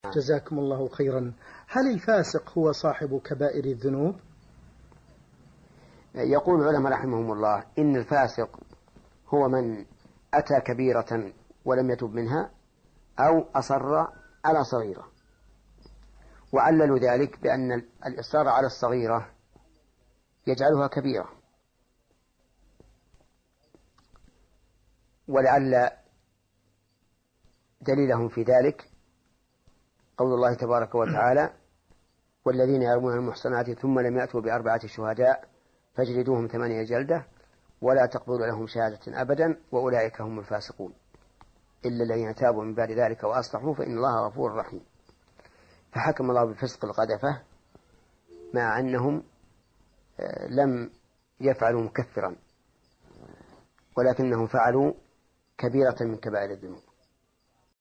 جزاكم الله خيرا. هل الفاسق هو صاحب كبائر الذنوب؟ يقول العلماء رحمهم الله إن الفاسق هو من أتى كبيرة ولم يتب منها أو أصر على صغيرة، وعللوا ذلك بأن الإصرار على الصغيرة يجعلها كبيرة، ولعل دليلهم في ذلك قول الله تبارك وتعالى: والذين يرمون المحصنات ثم لم يأتوا بأربعة شهداء فاجلدوهم 8 جلدة ولا تقبلوا لهم شهادة أبدا وأولئك هم الفاسقون إلا الذين تابوا من بعد ذلك وأصلحوا فإن الله غفور رحيم. فحكم الله بفسق القذفة مع أنهم لم يفعلوا مكفرا، ولكنهم فعلوا كبيرة من كبائر الذنوب.